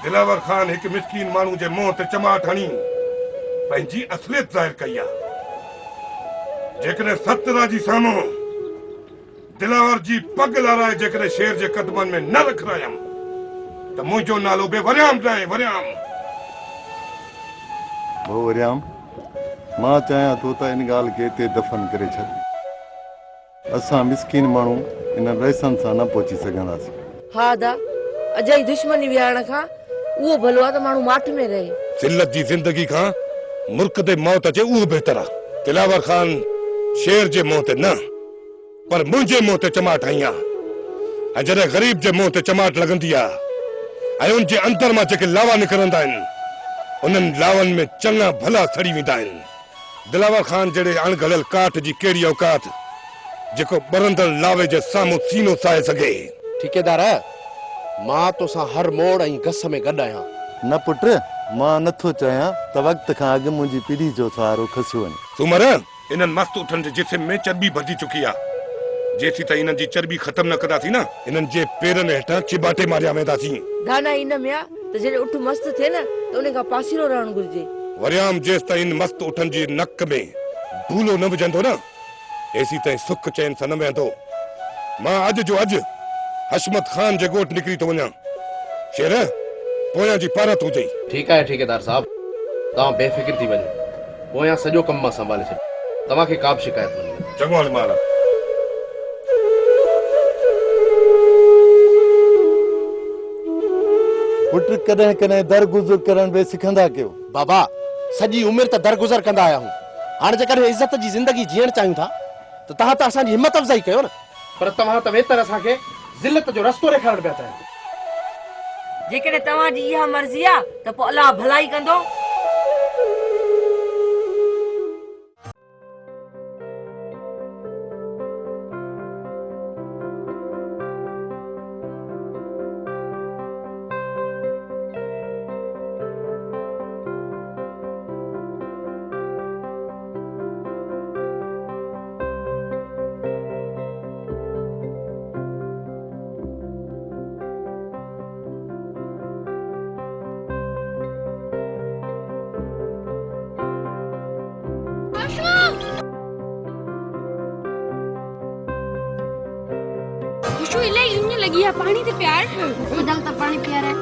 दिलावर खान एक मिस्कीन मानू जे मुंह ते चमाट हणी पंहिंजी असलियत ज़ाहिर कई आहे। जेकॾहिं सतरा जी साम्हूं दिलावर जी पग लाराए जेकॾहिं शेर जे कदमनि में न रखरायमि त मुंहिंजो नालो बि वरियाम रहे वरियाम। भाउ वरियाम, मां चाहियां थो त इन ॻाल्हि खे हिते दफ़न करे छॾ। असां मिसकीन माण्हू इन रइसनि सां न पहुची सघंदासीं। हा दा, अजाई दुश्मनी विहारण खां उहो भलो आहे त माण्हू माठ में रहे। ज़िल्लत जी ज़िंदगी खां मुल्क ते मौत अचे उहो बहितर आहे। दिलावर खान शेर जे मुंह ते न पर मुंहिंजे मुंह ते चमाट हई आहे। ऐं जॾहिं ग़रीब जे मुंह ते चमाट लॻंदी आहे ऐं उनजे अंदर मां जेके लावा निकिरंदा आहिनि उन्हनि लावनि में चङा भला सड़ी वेंदा आहिनि। दिलावर खान जहिड़े अणघलियल काठ जी कहिड़ी औकात जेको ॿरंदड़ लावे जे साम्हूं सीनो साहे सघे। ठेकेदार, मां तोसां हर मोड़ ऐं घस में गॾु आहियां। न पुट, मां नथो चाहियां त वक़्त खां अॻु मुंहिंजी पीढ़ी जो सहारो खसियो वञे। सूमर, इन्हनि मस्त उठनि जे जिस्म में चर्बी भरिजी चुकी आहे। जेसी त इन्हनि जी चर्बी ख़तम न कंदासीं न इन्हनि जे पेरनि हेठां चिबाटे मारिया वेंदासीं। दाना इन में आहे त जॾहिं उठ मस्त थिए न त उन खां पासीरो रहणु घुरिजे। वरियाम जेसि ताईं इन मस्त उठनि जी नक में भूलो न विझंदो न एसी ताईं सुख चैन सां न वेहंदो। मां अॼु जो अॼु हशमत खान जे ॻोठ निकिरी थो वञा। शेर, पोयां जी पारत हुजे। ठीकु आहे ठेकेदार साहब, तव्हां बेफ़िक्र थी वञो। पोयां सॼो कमु मां संभाले छॾियो। तव्हांखे का बि शिकायत न मिले। चङो हल मारा। पुट कॾहिं कॾहिं दरगुज़र करण बि सिखंदा कयो। बाबा, सॼी उमिरि त दरगुज़र कंदा आया आहियूं। हाणे जेकॾहिं इज़त जी ज़िंदगी जीअण चाहियूं था त तव्हां त असांजी हिमत अफ़ज़ाई कयो न। पर तव्हां त वेतर असांखे ज़िल्लत जो रस्तो ॾेखारण पिया चाहियो। जेकॾहिं तव्हांजी इहा मर्ज़ी आहे त पोइ अलाह भलाई कंदो। खुशबू इलाही यूं लगी है। पानी ते प्यार बदल तो पानी प्यार है।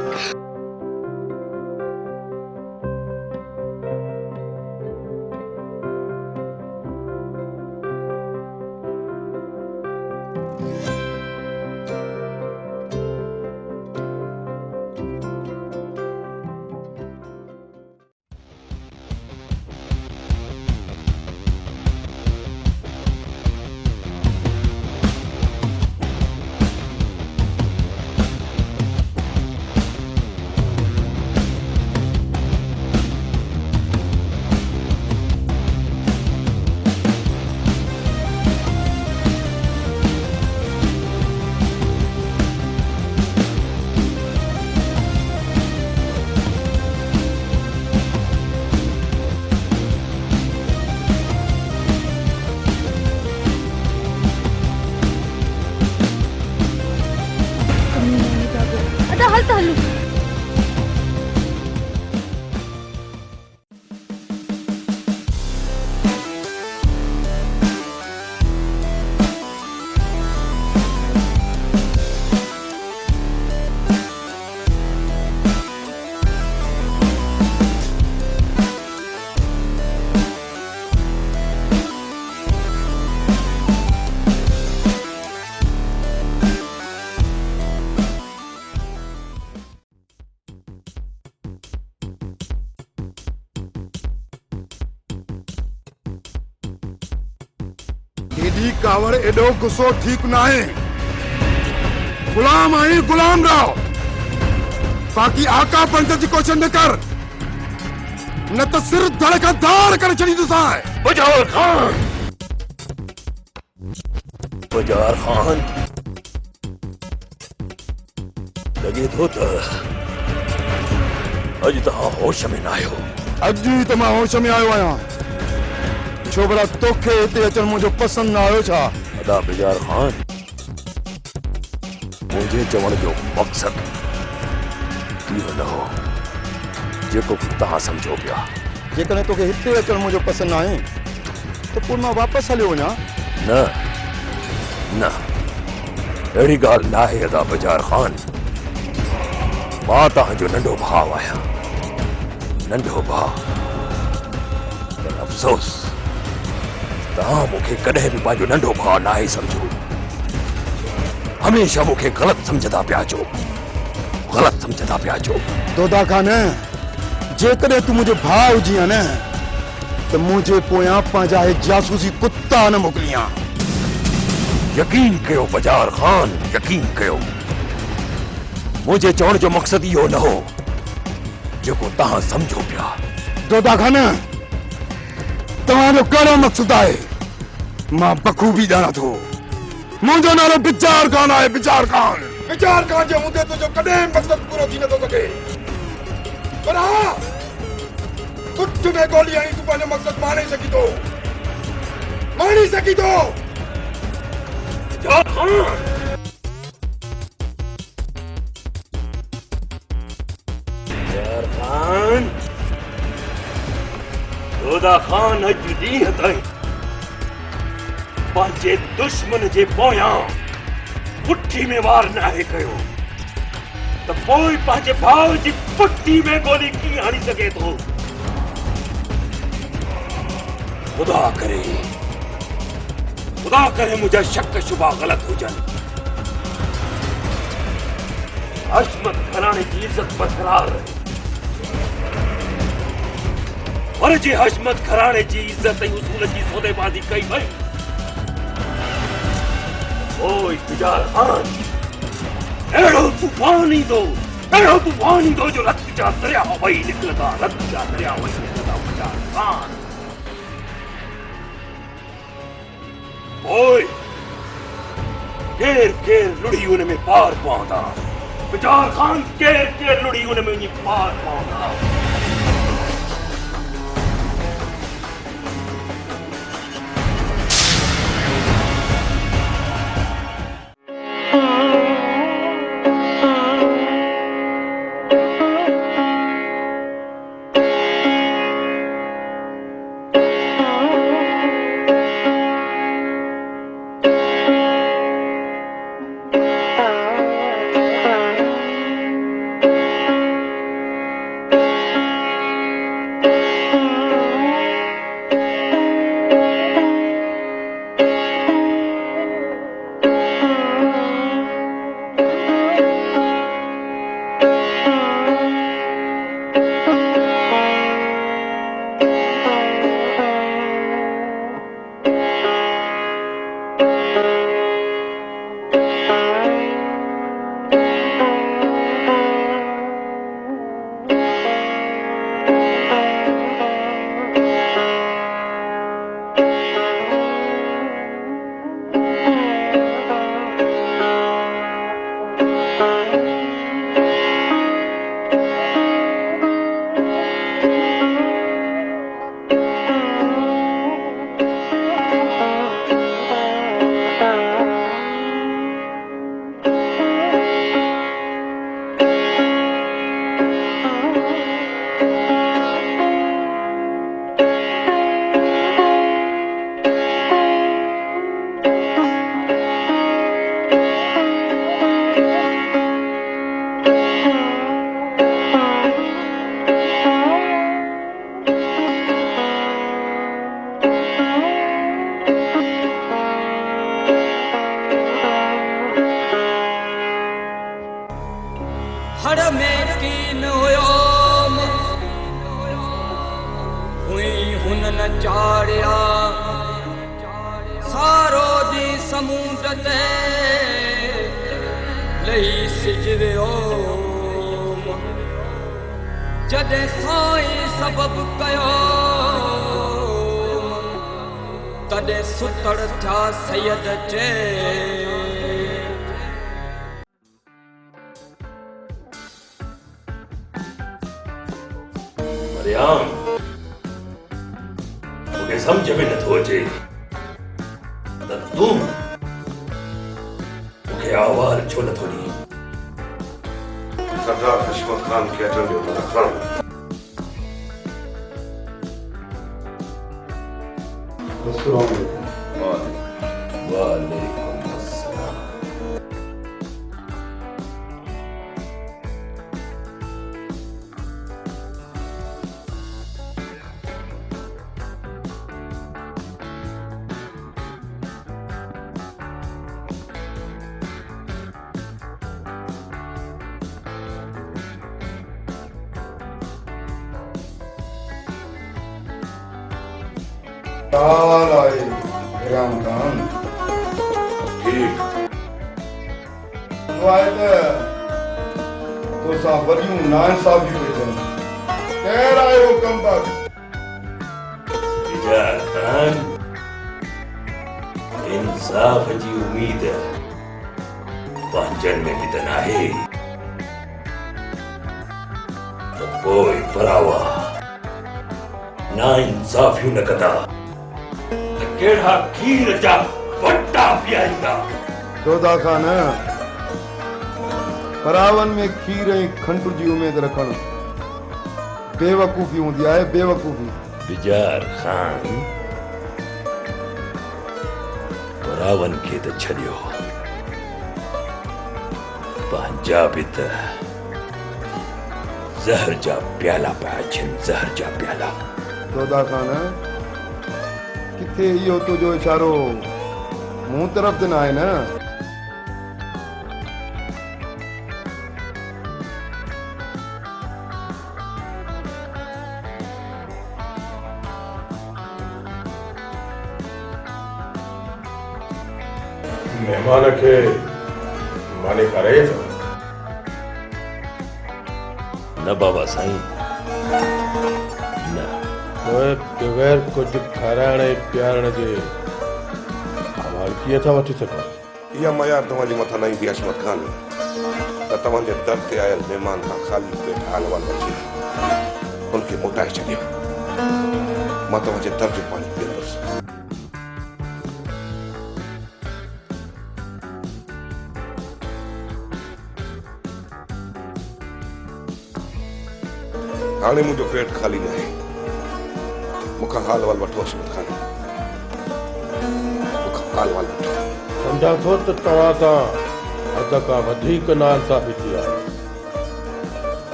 एडी कावड़ एडो गुस्सो ठीक ना है। गुलाम आई गुलाम रहो, बाकी आका पंत जी कोशिश न कर, न तो सिर धड़का धाड़ कर चली तुसा। बजार खान, बजार खान लगे तो अज तहां होश में ना आयो। अज ही तो मैं होश में आयो आया। छोकरा तोखे हिते अचण मुझे पसंद ना आयो छा? अदा बजार खान, मुझे चवण जो मकसद इहो न हो जेको तव्हां सम्झो पिया। जेकॾहिं तोखे हिते अचणु मुंहिंजो पसंदि न आहे त पोइ मां वापसि हलियो वञा। न न अहिड़ी ॻाल्हि नाहे अदा बजार ख़ान। मां तव्हांजो नंढो भाउ आहियां, नंढो भाउ। पर अफ़सोस तव्हां मूंखे कॾहिं बि पंहिंजो नंढो भाउ नाहे सम्झो। हमेशह मूंखे ग़लति सम्झंदा पिया अचो, ग़लति सम्झंदा पिया अचो। दोदा खान, जेकॾहिं तूं मुंहिंजो भाउ हुजी हा न त मुंहिंजे पोयां पंहिंजा हे जासूसी कुत्ता न मोकिलियां। यकीन कयो बजार ख़ान, यकीन कयो। मुंहिंजे चवण जो मक़सदु इहो न हो जेको तव्हां सम्झो पिया। दोदा खान, तव्हांजो कहिड़ो मक़सदु आहे मां बख़ूबी ॼाणा थो। मुंहिंजो नालो बिचार खान आहे, बिचार खान। विचार खां जे हूंदे तुंहिंजो कॾहिं मक़सदु पूरो थी नथो सघे। पर हा, कुझु में गोली हणी तूं पंहिंजो मक़सदु माणे सघी थो, माणी सघी थो। जा खान खान दोदा खान अॼु ॾींहं ताईं पंहिंजे दुश्मन जे पोयां पुठी में वार नाहे कयो त पोइ पंहिंजे भाउ जी पुठी में गोली कीअं हणी सघे थो। खुदा करे मुंहिंजा शक शुबा ग़लति हुजनि। हशमत घराणे जी इज़त बरक़रार रहे, पर जे हशमत घराणे जी इज़त ऐं उसूल जी सौदेबाज़ी कई वई ओए बिजार खान अहिड़ो तूफ़ान ईंदो जो रत जा दरिया वही निकिरंदा, रत जा दरिया वही निकिरंदा बिजार खान। ओए केर केर लुड़ी उन में पार पवंदा बिजार खान, केर केर लुड़ी उन में वञी पार पवंदा। मूंखे समझ में नथो अचे त तूं मूंखे आवाज़ छो नथो ॾीं। सरदार हशमत खान खे अचण ॾियो मना खान। वालेकुम अस्सलाम। काल आए राम खान ठीक तो आए तो सा वरियूं नाइंसाफ़ी हुजनि केर आयो कम बस बिजार खान, इंसाफ जी उम्मीद पंहिंजनि में बि त नाहे, त पोइ परावा ना इंसाफ़ियूं न कंदा त कहिड़ा खीर जा वटा पीआईंदा। दोदा खान परावन में खीर ऐं खंड जी उम्मीद रखण बेवकूफ़ी हूंदी आहे, बेवकूफ़ी। बिजार खान, परावन खे त छॾियो, पंहिंजा बि त ज़हर जा प्याला पिया अचनि, ज़हर जा प्याला। दोदा खान किथे इहो तुंहिंजो इशारो मूं तरफ़ त न आहे न? मेहमान खे माने करे न बाबा साईं, न। बगैर कुछ खाराइण ऐं पीआरण जे हवाल कीअं था वठी सघूं? इहा मयार तव्हांजे मथां न ईंदी हशमत खान त तव्हांजे दर ते आयल महिमान खां ख़ाली पेट हाल वाल वठी उनखे मोटाए छॾियो। मां तव्हांजे दर जो पाणी पीअंदुसि। हाणे मुंहिंजो पेट ख़ाली न आहे, मूंखां हाल वाल वठो हशमत खान, मूंखां हाल वाल वठो। सम्झां थो त तव्हां सां हद खां वधीक नाइंसाफ़ी थी आहे,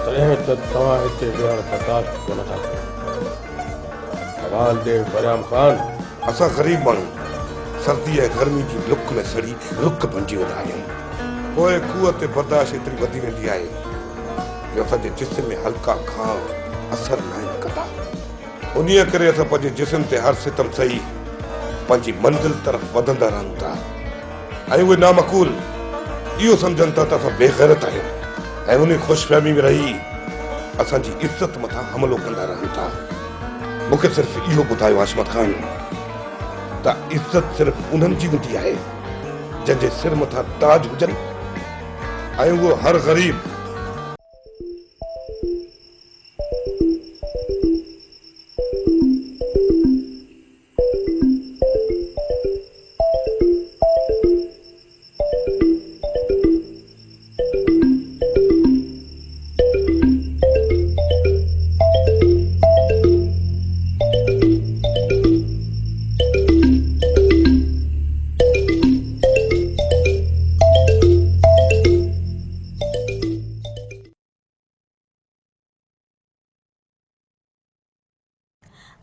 तॾहिं त तव्हां हिते वेहण बर्दाश्त कोन था कयो। हवाल ॾे बरियाम खान। असां ग़रीब माण्हू सर्दी ऐं गर्मी जी लुक में सड़ी रुक बणिजी वेंदा आहियूं। पोइ कुअ ते बर्दाश्त एतिरी वधी वेंदी आहे जो असांजे जिस्म में हल्का घाव असर न कंदा। उन्हीअ करे असां पंहिंजे जिस्म ते हर सितम सही पंहिंजी मंज़िल तरफ़ वधंदा रहूं था ऐं उहे नामक़ूल इहो सम्झनि था त असां बेग़ैरत आहियूं ऐं उन ख़ुशफ़हमी में रही असांजी इज़त मथां हमलो कंदा रहूं था। मूंखे सिर्फ़ु इहो ॿुधायो हशमत खान त इज़त सिर्फ़ु उन्हनि जी हूंदी आहे जंहिंजे सिर मथां ताज हुजनि ऐं उहो हर ग़रीब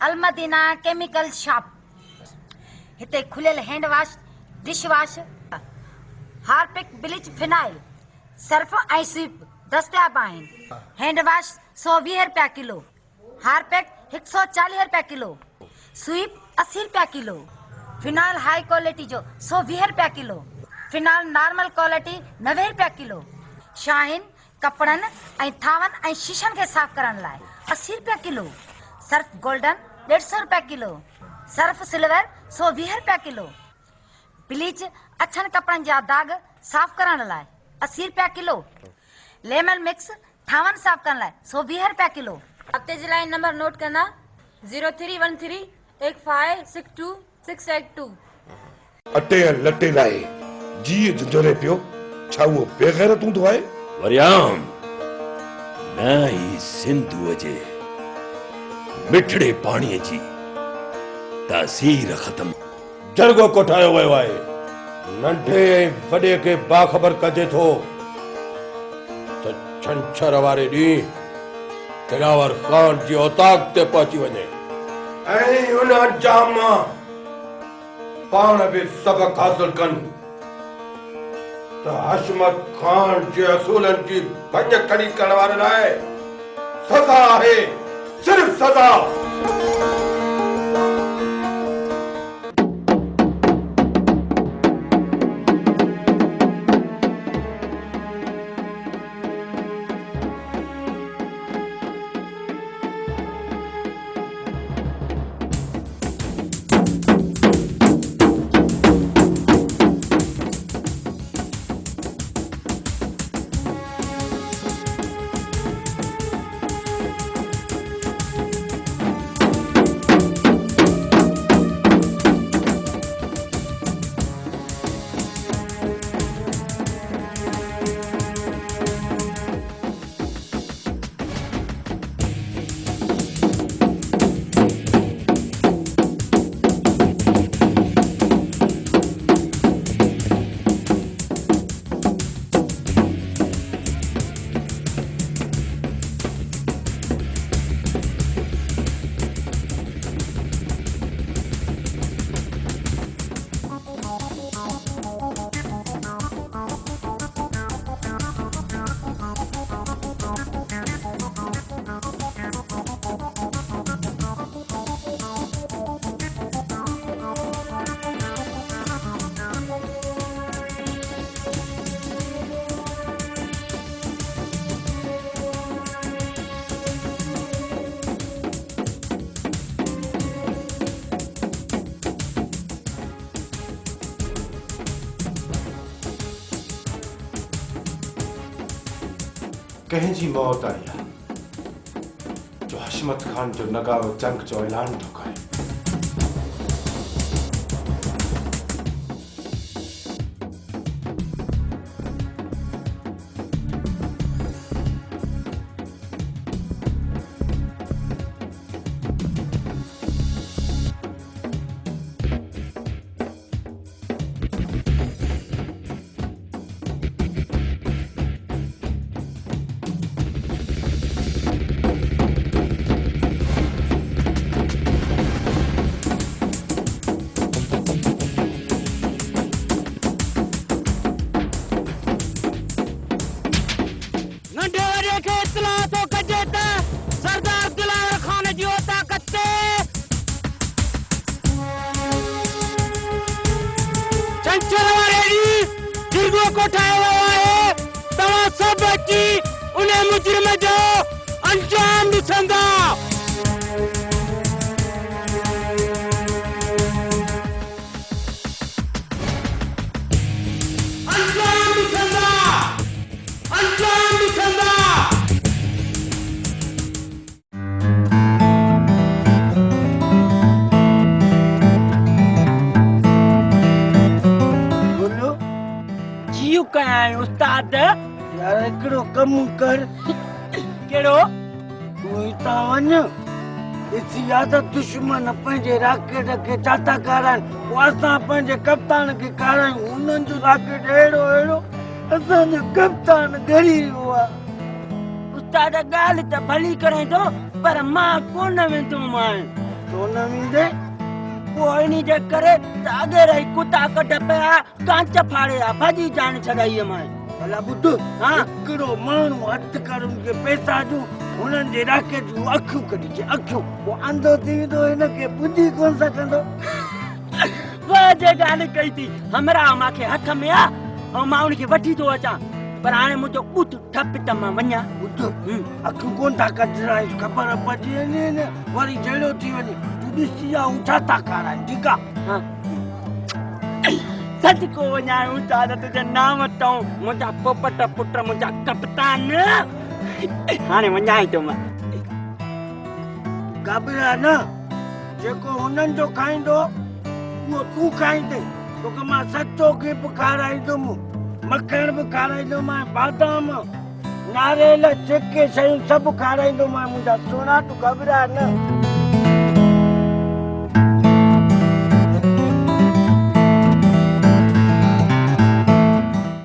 अलमदीना केमिकल शॉप हिते खुलियल hand wash, dish wash, Harpic, bleach, phenyl, Surf ऐं स्वीप दस्तियाब आहिनि। हैंड वॉश 120 रुपया किलो, हार्पिक 140 रुपया किलो, स्वीप 80 रुपया किलो, फिनाइल हाई क्वालिटी जो 120 रुपया किलो, फिनाइल नॉर्मल क्वालिटी 90 रुपया किलो, शाहीन कपड़नि ऐं थावनि ऐं शीशनि खे साफ़ करण लाइ 80 रुपया किलो, सर्फ गोल्डन 150 रुपया किलो, सर्फ सिल्वर 120 रुपया किलो, ब्लीच अछनि कपड़नि जा दाग साफ़ करण लाइ 80 रुपया किलो, लेमन मिक्स थावनि साफ़ करण लाइ 120 रुपया किलो। हफ्ते जे लाइ नंबर नोट करना 03138562 अटे ऐं लटे लाइ जी झुंझुरे पियो, छा उहो बेग़ैरत हूंदो आहे? वरियाम, नई सिंधु जे मिठड़े पानी जी तासीर खत्म। जरगो कोठायो वियो आहे। नंढे ऐं वॾे खे बाख़बर कजे थो त छंछर वारे ॾींहुं दिलावर ख़ान जी औताक ते पहुची वञे ऐं उन अंजाम मां पाण बि सबक हासिल कनि त हशमत ख़ान जे असूलनि जी भञ खड़ी करण वारनि लाइ सज़ा आहे, सिर्फ़ सज़ा। कहीं जी मौत आई है जो हशमत खान जो नगाव जंग जो ऐलान थो करे। उस्ताद यार एकड़ो कम कर केड़ो तू इता वन इसी याद दुश्मन पंजे राकेट के चाता कारण वासा पंजे कप्तान के कारण उनन जो राकेट एड़ो एड़ो असन जो कप्तान गरी हुआ। उस्ताद गाल त भली करे दो पर मां कोन वेंदो मां तो न मिले कोई नहीं जे करे आगे रही कुत्ता कट पे कांच फाड़े भाजी जान छड़ाई मां भला बुद्ध हां कड़ो मानू हथ कर उनके पैसा जो उनन जे राके जो अखियों कढी जे अखियों वो अंधो थी तो इनके बुद्धि कोन सकंदो वो जे गाल कई थी हमरा माके हथ में आ और मां उनके वठी तो अचा पर हाने मुजो बुत ठप त मां वन्या बुद्ध अखियों कोन था कजराई खबर पजी ने वरी जेड़ो थी वनी दिसिया उठाता करा ठीक है सच को वन्या उठाता तुझे नाम तो मुजा पोपट पुत्र मुजा कप्तान हाने वन्या तो मैं घबरा ना जेको हुनन जो खाइंदो वो तू खाइंदे तो के मां सच्चो के खाराई दो मक्खन भी खाराई दो मां बादाम नारेल चिके शयूं सभु खाराईंदोमांइ मुंहिंजा सोना तूं घबरा न